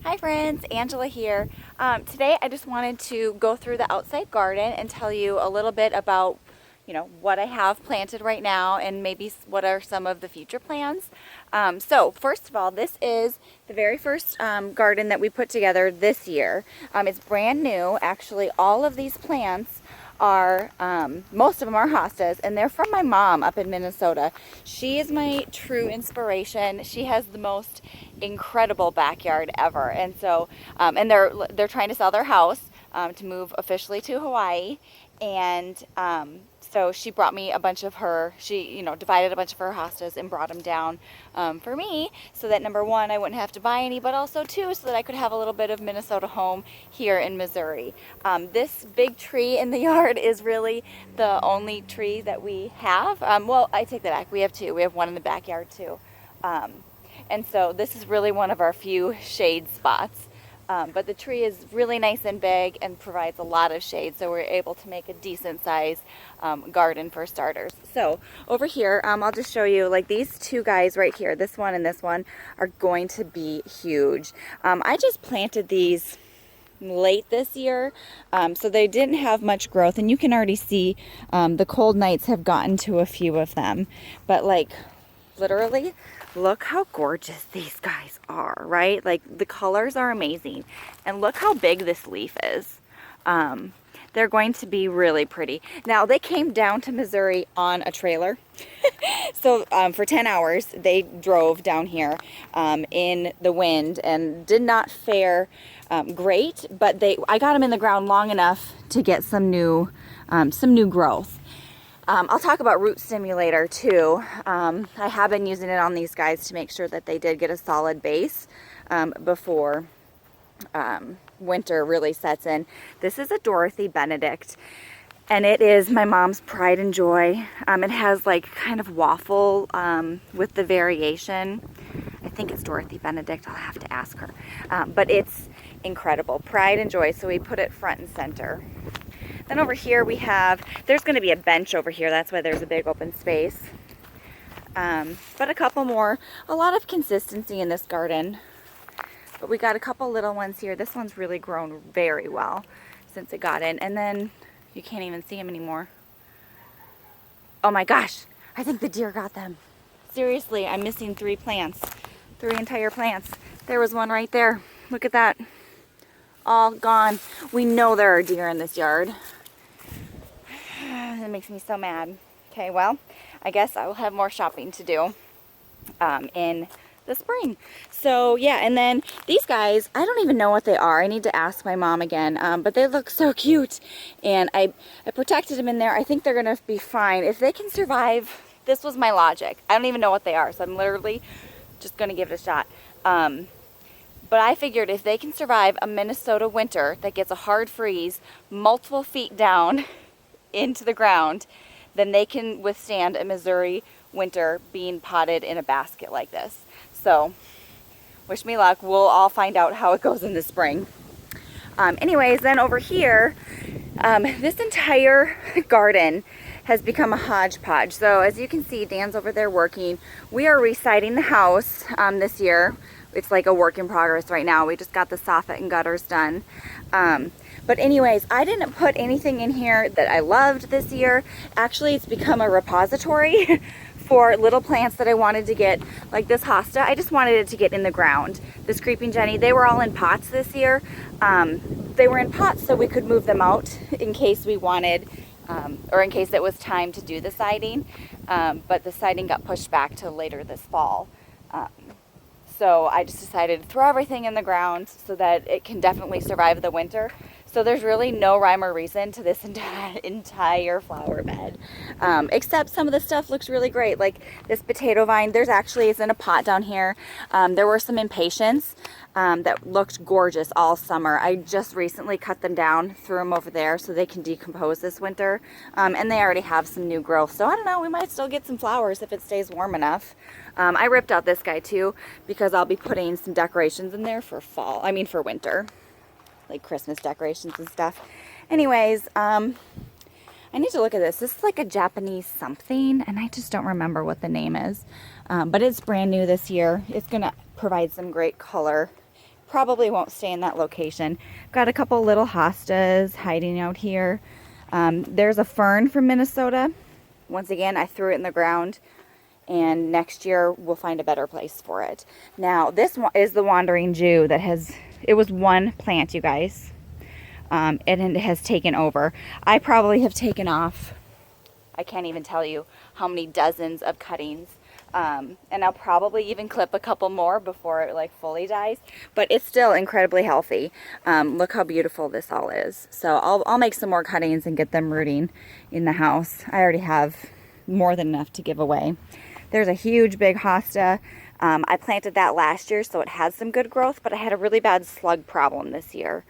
Hi friends, Angela here. Today I just wanted to go through the outside garden and tell you a little bit about, what I have planted right now and maybe what are some of the future plans. So first of all, this is the very first garden that we put together this year. It's brand new. Actually, all of these plants are, most of them are hostas, and they're from my mom up in Minnesota. She is my true inspiration. She has the most incredible backyard ever, and so and they're trying to sell their house to move officially to Hawaii, and so she brought me a bunch of her, she divided a bunch of her hostas and brought them down for me, so that number one, I wouldn't have to buy any, but also two, so that I could have a little bit of Minnesota home here in Missouri. This big tree in the yard is really the only tree that we have. Well, I take that back. We have two. We have one in the backyard too. And so this is really one of our few shade spots. But the tree is really nice and big and provides a lot of shade, so we're able to make a decent size garden for starters. So over here, I'll just show you, like, these two guys right here, this one and this one, are going to be huge. I just planted these late this year, so they didn't have much growth, and you can already see the cold nights have gotten to a few of them, but like literally, look how gorgeous these guys are, right? Like, the colors are amazing, and look how big this leaf is. They're going to be really pretty. Now, they came down to Missouri on a trailer. So for 10 hours they drove down here in the wind and did not fare great, but I got them in the ground long enough to get some new growth. I'll talk about Root Stimulator too. I have been using it on these guys to make sure that they did get a solid base before winter really sets in. This is a Dorothy Benedict, and it is my mom's pride and joy. It has like kind of waffle with the variation. I think it's Dorothy Benedict. I'll have to ask her. But it's incredible. Pride and joy. So we put it front and center. Then over here we have, there's going to be a bench over here. That's why there's a big open space. But a couple more. A lot of consistency in this garden. But we got a couple little ones here. This one's really grown very well since it got in. And then you can't even see them anymore. Oh my gosh, I think the deer got them. Seriously, I'm missing 3 plants. 3 entire plants. There was one right there. Look at that. All gone. We know there are deer in this yard. That makes me so mad. Okay, well, I guess I will have more shopping to do in the spring. So yeah, and then these guys, I don't even know what they are. I need to ask my mom again, but they look so cute, and I protected them in there. I think they're gonna be fine if they can survive. This was my logic. I don't even know what they are, so I'm literally just gonna give it a shot. But I figured if they can survive a Minnesota winter that gets a hard freeze multiple feet down into the ground, then they can withstand a Missouri winter being potted in a basket like this. So wish me luck. We'll all find out how it goes in the spring. Anyways, then over here, this entire garden has become a hodgepodge. So as you can see, Dan's over there working. We are residing the house this year. It's like a work in progress right now. We just got the soffit and gutters done. But anyways, I didn't put anything in here that I loved this year. Actually, it's become a repository for little plants that I wanted to get, like this hosta. I just wanted it to get in the ground. This creeping Jenny, they were all in pots this year. They were in pots so we could move them out in case we wanted, or in case it was time to do the siding. But the siding got pushed back to later this fall. So I just decided to throw everything in the ground so that it can definitely survive the winter. So there's really no rhyme or reason to this entire flower bed, except some of the stuff looks really great. Like this potato vine, there's actually is in a pot down here. There were some impatiens that looked gorgeous all summer. I just recently cut them down, threw them over there so they can decompose this winter, and they already have some new growth. So I don't know, we might still get some flowers if it stays warm enough. I ripped out this guy too because I'll be putting some decorations in there for fall. I mean for winter, like Christmas decorations and stuff. Anyways, I need to look at this. This is like a Japanese something, and I just don't remember what the name is. But it's brand new this year. It's gonna provide some great color probably won't stay in that location. Got a couple little hostas hiding out here. There's a fern from Minnesota. Once again, I threw it in the ground, and next year we'll find a better place for it. Now, this one is the Wandering Jew that it was one plant, you guys. And it has taken over. I probably have taken off, I can't even tell you how many dozens of cuttings. And I'll probably even clip a couple more before it like fully dies, but it's still incredibly healthy. Look how beautiful this all is. So I'll make some more cuttings and get them rooting in the house. I already have more than enough to give away. There's a huge big hosta. I planted that last year, so it had some good growth, but I had a really bad slug problem this year.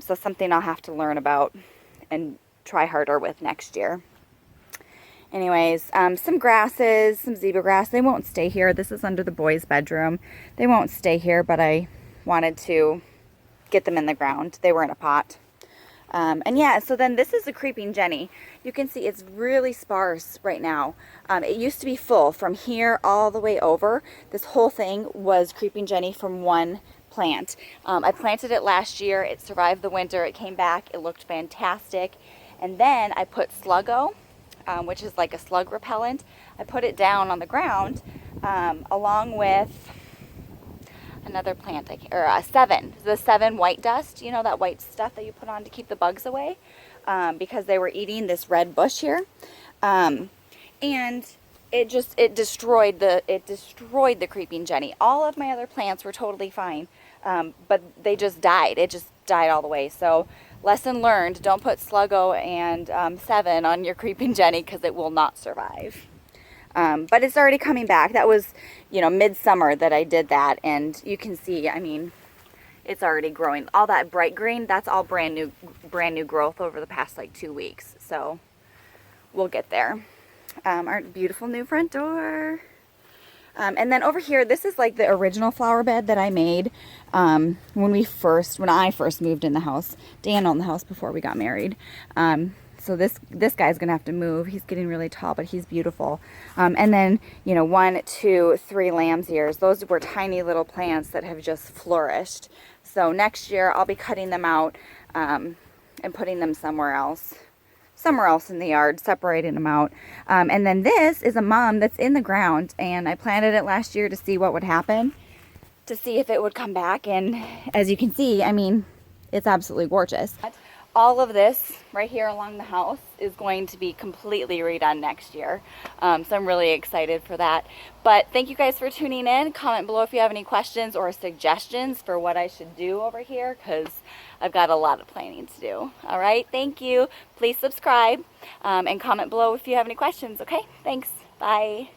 So something I'll have to learn about and try harder with next year. Anyways, some grasses, some zebra grass. They won't stay here. This is under the boys' bedroom. They won't stay here, but I wanted to get them in the ground. They were in a pot. And yeah, so then this is a creeping Jenny. You can see it's really sparse right now. It used to be full from here all the way over. This whole thing was creeping Jenny from one plant. I planted it last year. It survived the winter. It came back. It looked fantastic. And then I put Sluggo, which is like a slug repellent. I put it down on the ground along with another plant, the 7 white dust, you know, that white stuff that you put on to keep the bugs away, because they were eating this red bush here. And it destroyed the creeping Jenny. All of my other plants were totally fine, but they just died. It just died all the way. So lesson learned, don't put Sluggo and 7 on your creeping Jenny because it will not survive. But it's already coming back. That was, you know, midsummer that I did that, and you can see, I mean, it's already growing. All that bright green, that's all brand new growth over the past like 2 weeks. So we'll get there. Our beautiful new front door. And then over here, this is like the original flower bed that I made when I first moved in the house. Dan owned the house before we got married. So this guy's gonna have to move. He's getting really tall, but he's beautiful. And then, you know, 1, 2, 3 lamb's ears. Those were tiny little plants that have just flourished. So next year I'll be cutting them out and putting them somewhere else in the yard, separating them out. And then this is a mum that's in the ground, and I planted it last year to see what would happen, to see if it would come back. And as you can see, I mean, it's absolutely gorgeous. All of this right here along the house is going to be completely redone next year. So I'm really excited for that. But thank you guys for tuning in. Comment below if you have any questions or suggestions for what I should do over here, because I've got a lot of planning to do. All right, thank you. Please subscribe and comment below if you have any questions. Okay, thanks. Bye.